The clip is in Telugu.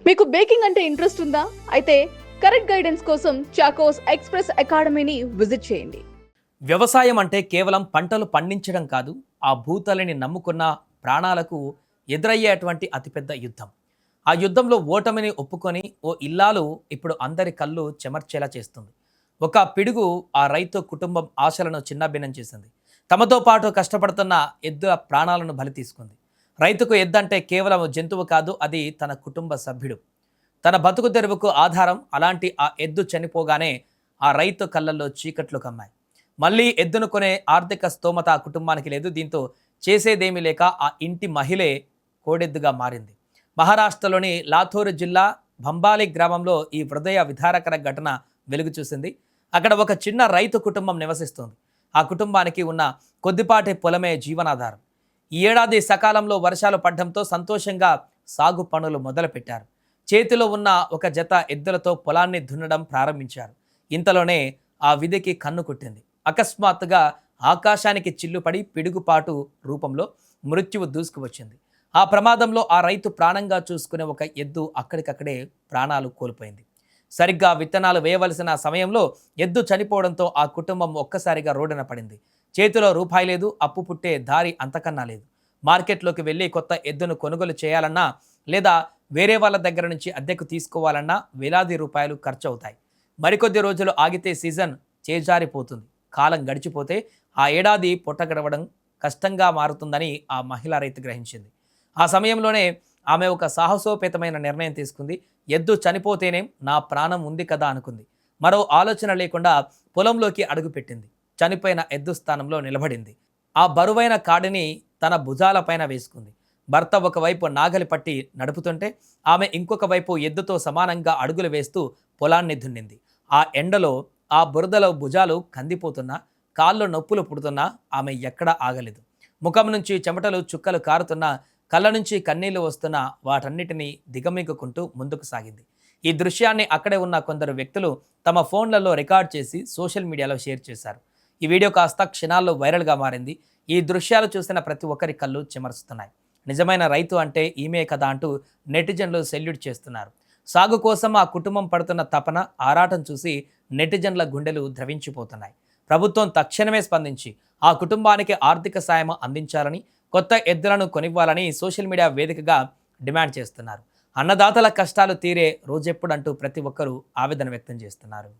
మీకు బేకింగ్ అంటే ఇంట్రెస్ట్ ఉందా? అయితే కరెక్ట్ గైడెన్స్ కోసం చాకోస్ ఎక్స్‌ప్రెస్ అకాడమీని విజిట్ చేయండి. వ్యవసాయం అంటే కేవలం పంటలు పండించడం కాదు, ఆ భూతల్లిని నమ్ముకున్న ప్రాణాలకు ఎదురయ్యేటువంటి అతిపెద్ద యుద్ధం. ఆ యుద్ధంలో ఓటమిని ఒప్పుకొని ఓ ఇల్లాలు ఇప్పుడు అందరి కళ్ళు చెమర్చేలా చేస్తుంది. ఒక పిడుగు ఆ రైతు కుటుంబం ఆశలను చిన్నాభిన్నం చేసింది. తమతో పాటు కష్టపడుతున్న ఎద్దుల ప్రాణాలను బలి తీసుకుంది. రైతుకు ఎద్దంటే కేవలం జంతువు కాదు, అది తన కుటుంబ సభ్యుడు, తన బతుకు తెరువుకు ఆధారం. అలాంటి ఆ ఎద్దు చనిపోగానే ఆ రైతు కళ్ళల్లో చీకట్లు కమ్మాయి. మళ్ళీ ఎద్దును కొనే ఆర్థిక స్తోమత ఆ కుటుంబానికి లేదు. దీంతో చేసేదేమీ లేక ఆ ఇంటి మహిళే కోడెద్దుగా మారింది. మహారాష్ట్రలోని లాథూర్ జిల్లా భంబాలి గ్రామంలో ఈ హృదయ విదారకర ఘటన వెలుగు చూసింది. అక్కడ ఒక చిన్న రైతు కుటుంబం నివసిస్తుంది. ఆ కుటుంబానికి ఉన్న కొద్దిపాటి పొలమే జీవనాధారం. ఈ ఏడాది సకాలంలో వర్షాలు పడడంతో సంతోషంగా సాగు పనులు మొదలుపెట్టారు. చేతిలో ఉన్న ఒక జత ఎద్దులతో పొలాన్ని దున్నడం ప్రారంభించారు. ఇంతలోనే ఆ విధికి కన్ను కుట్టింది. అకస్మాత్తుగా ఆకాశానికి చిల్లుపడి పిడుగుపాటు రూపంలో మృత్యువు దూసుకువచ్చింది. ఆ ప్రమాదంలో ఆ రైతు ప్రాణంగా చూసుకునే ఒక ఎద్దు అక్కడికక్కడే ప్రాణాలు కోల్పోయింది. సరిగ్గా విత్తనాలు వేయవలసిన సమయంలో ఎద్దు చనిపోవడంతో ఆ కుటుంబం ఒక్కసారిగా రోడ్డున పడింది. చేతిలో రూపాయి లేదు, అప్పు పుట్టే దారి అంతకన్నా లేదు. మార్కెట్లోకి వెళ్ళి కొత్త ఎద్దును కొనుగోలు చేయాలన్నా లేదా వేరే వాళ్ళ దగ్గర నుంచి అద్దెకు తీసుకోవాలన్నా వేలాది రూపాయలు ఖర్చు అవుతాయి. మరికొద్ది రోజులు ఆగితే సీజన్ చేజారిపోతుంది. కాలం గడిచిపోతే ఆ ఏడాది పొట్ట గడవడం కష్టంగా మారుతుందని ఆ మహిళా రైతు గ్రహించింది. ఆ సమయంలోనే ఆమె ఒక సాహసోపేతమైన నిర్ణయం తీసుకుంది. ఎద్దు చనిపోతేనేం, నా ప్రాణం ఉంది కదా అనుకుంది. మరో ఆలోచన లేకుండా పొలంలోకి అడుగుపెట్టింది. చనిపోయిన ఎద్దు స్థానంలో నిలబడింది. ఆ బరువైన కాడిని తన భుజాలపైన వేసుకుంది. భర్త ఒకవైపు నాగలి పట్టి నడుపుతుంటే ఆమె ఇంకొక వైపు ఎద్దుతో సమానంగా అడుగులు వేస్తూ పొలాన్ని దున్నింది. ఆ ఎండలో, ఆ బురదలో భుజాలు కందిపోతున్నా, కాళ్ళు నొప్పులు పుడుతున్నా ఆమె ఎక్కడా ఆగలేదు. ముఖం నుంచి చెమటలు చుక్కలు కారుతున్నా, కళ్ళ నుంచి కన్నీళ్లు వస్తున్నా వాటన్నిటినీ దిగమింగుకుంటూ ముందుకు సాగింది. ఈ దృశ్యాన్ని అక్కడే ఉన్న కొందరు వ్యక్తులు తమ ఫోన్లలో రికార్డ్ చేసి సోషల్ మీడియాలో షేర్ చేశారు. ఈ వీడియో కాస్త క్షణాల్లో వైరల్గా మారింది. ఈ దృశ్యాలు చూసిన ప్రతి ఒక్కరి కళ్ళు చెమరుస్తున్నాయి. నిజమైన రైతు అంటే ఈమె కదా అంటూ నెటిజన్లు సెల్యూట్ చేస్తున్నారు. సాగు కోసం ఆ కుటుంబం పడుతున్న తపన, ఆరాటం చూసి నెటిజన్ల గుండెలు ద్రవించిపోతున్నాయి. ప్రభుత్వం తక్షణమే స్పందించి ఆ కుటుంబానికి ఆర్థిక సాయం అందించాలని, కొత్త ఎద్దులను కొనివ్వాలని సోషల్ మీడియా వేదికగా డిమాండ్ చేస్తున్నారు. అన్నదాతల కష్టాలు తీరే రోజెప్పుడంటూ ప్రతి ఒక్కరూ ఆవేదన వ్యక్తం చేస్తున్నారు.